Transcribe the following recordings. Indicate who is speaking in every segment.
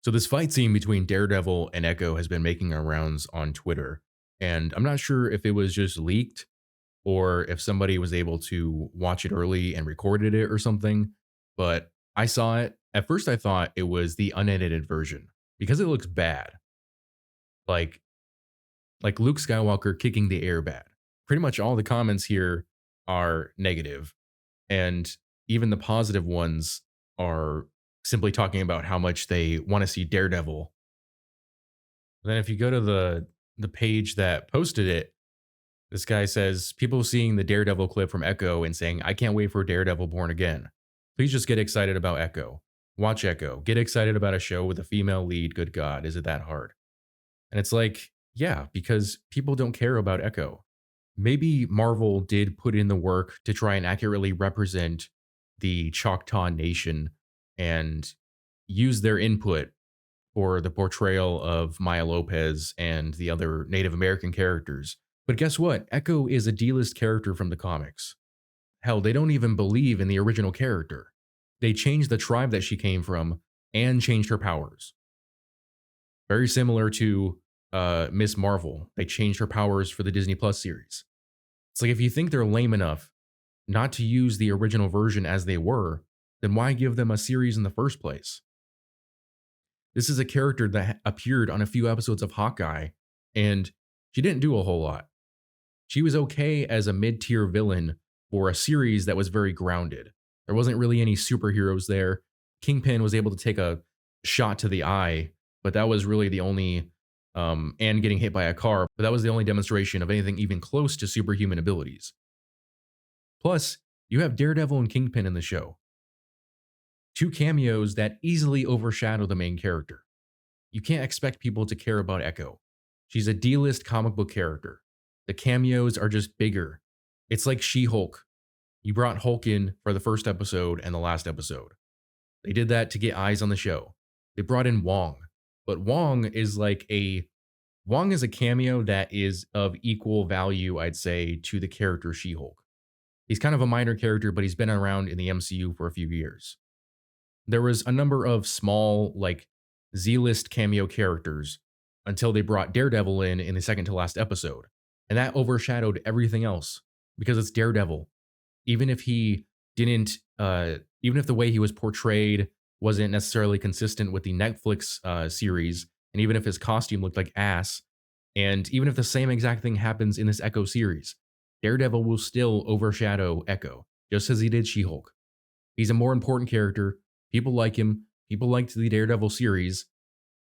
Speaker 1: So this fight scene between Daredevil and Echo has been making our rounds on Twitter, and I'm not sure if it was just leaked or if somebody was able to watch it early and recorded it or something, but I saw it. At first I thought it was the unedited version because it looks bad. Like like Luke Skywalker kicking the air bad. Pretty much all the comments here are negative, and even the positive ones are simply talking about how much they want to see Daredevil. Then if you go to the page that posted it, this guy says people seeing the Daredevil clip from Echo and saying, "I can't wait for Daredevil Born Again. Please just get excited about Echo. Watch Echo. Get excited about a show with a female lead. Good God, is it that hard?" And it's like, yeah, because people don't care about Echo. Maybe Marvel did put in the work to try and accurately represent the Choctaw Nation and use their input for the portrayal of Maya Lopez and the other Native American characters. But guess what? Echo is a D-list character from the comics. Hell, they don't even believe in the original character. They changed the tribe that she came from and changed her powers. Very similar to Miss Marvel. They changed her powers for the Disney Plus series. It's like if you think they're lame enough not to use the original version as they were, then why give them a series in the first place? This is a character that appeared on a few episodes of Hawkeye, and she didn't do a whole lot. She was okay as a mid-tier villain for a series that was very grounded. There wasn't really any superheroes there. Kingpin was able to take a shot to the eye, but that was really the only, and getting hit by a car, but that was the only demonstration of anything even close to superhuman abilities. Plus, you have Daredevil and Kingpin in the show. Two cameos that easily overshadow the main character. You can't expect people to care about Echo. She's a D-list comic book character. The cameos are just bigger. It's like She-Hulk. You brought Hulk in for the first episode and the last episode. They did that to get eyes on the show. They brought in Wong, but Wong is a cameo that is of equal value, I'd say, to the character She-Hulk. He's kind of a minor character, but he's been around in the MCU for a few years. There was a number of small, like, Z-list cameo characters until they brought Daredevil in the second to last episode. And that overshadowed everything else because it's Daredevil. Even if he didn't, even if the way he was portrayed wasn't necessarily consistent with the Netflix series, and even if his costume looked like ass, and even if the same exact thing happens in this Echo series, Daredevil will still overshadow Echo, just as he did She-Hulk. He's a more important character. People like him. People liked the Daredevil series.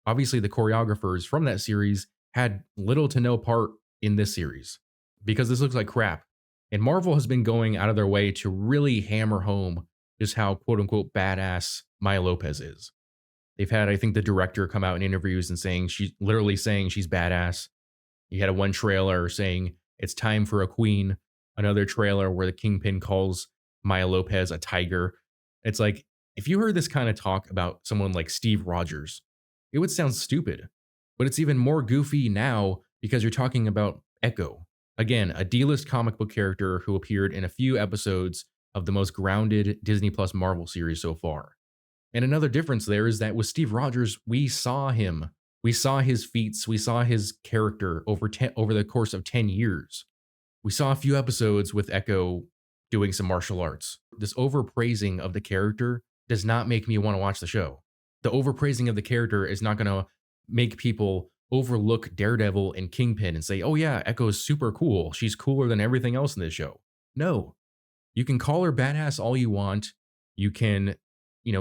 Speaker 1: Obviously, the choreographers from that series had little to no part in this series because this looks like crap. And Marvel has been going out of their way to really hammer home just how quote unquote badass Maya Lopez is. They've had, I think, the director come out in interviews and saying she's badass. You had a one trailer saying it's time for a queen, another trailer where the Kingpin calls Maya Lopez a tiger. It's like, if you heard this kind of talk about someone like Steve Rogers, it would sound stupid. But it's even more goofy now because you're talking about Echo. Again, a D-list comic book character who appeared in a few episodes of the most grounded Disney Plus Marvel series so far. And another difference there is that with Steve Rogers, we saw him. We saw his feats. We saw his character over the course of 10 years. We saw a few episodes with Echo doing some martial arts. This overpraising of the character does not make me want to watch the show. The overpraising of the character is not going to make people overlook Daredevil and Kingpin and say, oh yeah, Echo is super cool. She's cooler than everything else in this show. No. You can call her badass all you want. You can,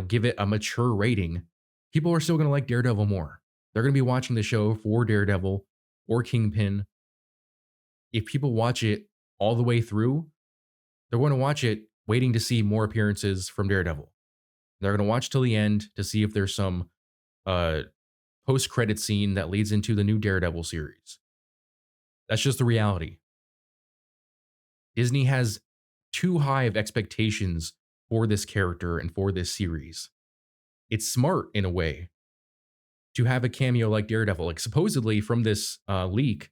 Speaker 1: give it a mature rating. People are still going to like Daredevil more. They're going to be watching the show for Daredevil or Kingpin. If people watch it all the way through, they're going to watch it waiting to see more appearances from Daredevil. They're going to watch till the end to see if there's some post-credit scene that leads into the new Daredevil series. That's just the reality. Disney has too high of expectations for this character and for this series. It's smart in a way to have a cameo like Daredevil. Like supposedly from this leak,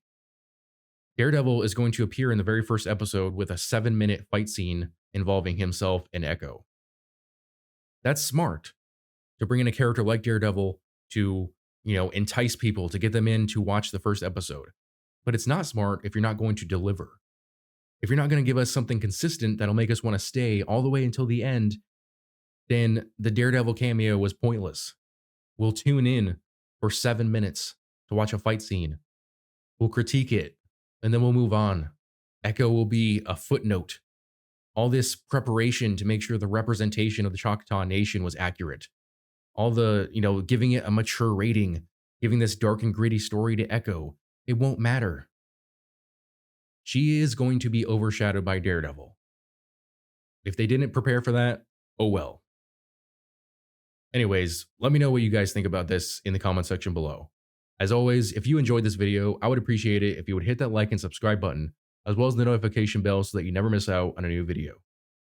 Speaker 1: Daredevil is going to appear in the very first episode with a 7-minute fight scene involving himself and Echo. That's smart to bring in a character like Daredevil to, entice people to get them in to watch the first episode. But it's not smart if you're not going to deliver. If you're not going to give us something consistent that'll make us want to stay all the way until the end, then the Daredevil cameo was pointless. We'll tune in for 7 minutes to watch a fight scene. We'll critique it, and then we'll move on. Echo will be a footnote. All this preparation to make sure the representation of the Choctaw Nation was accurate. All the, giving it a mature rating, giving this dark and gritty story to Echo, it won't matter. She is going to be overshadowed by Daredevil. If they didn't prepare for that, oh well. Anyways, let me know what you guys think about this in the comment section below. As always, if you enjoyed this video, I would appreciate it if you would hit that like and subscribe button, as well as the notification bell so that you never miss out on a new video.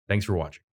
Speaker 1: Thanks for watching.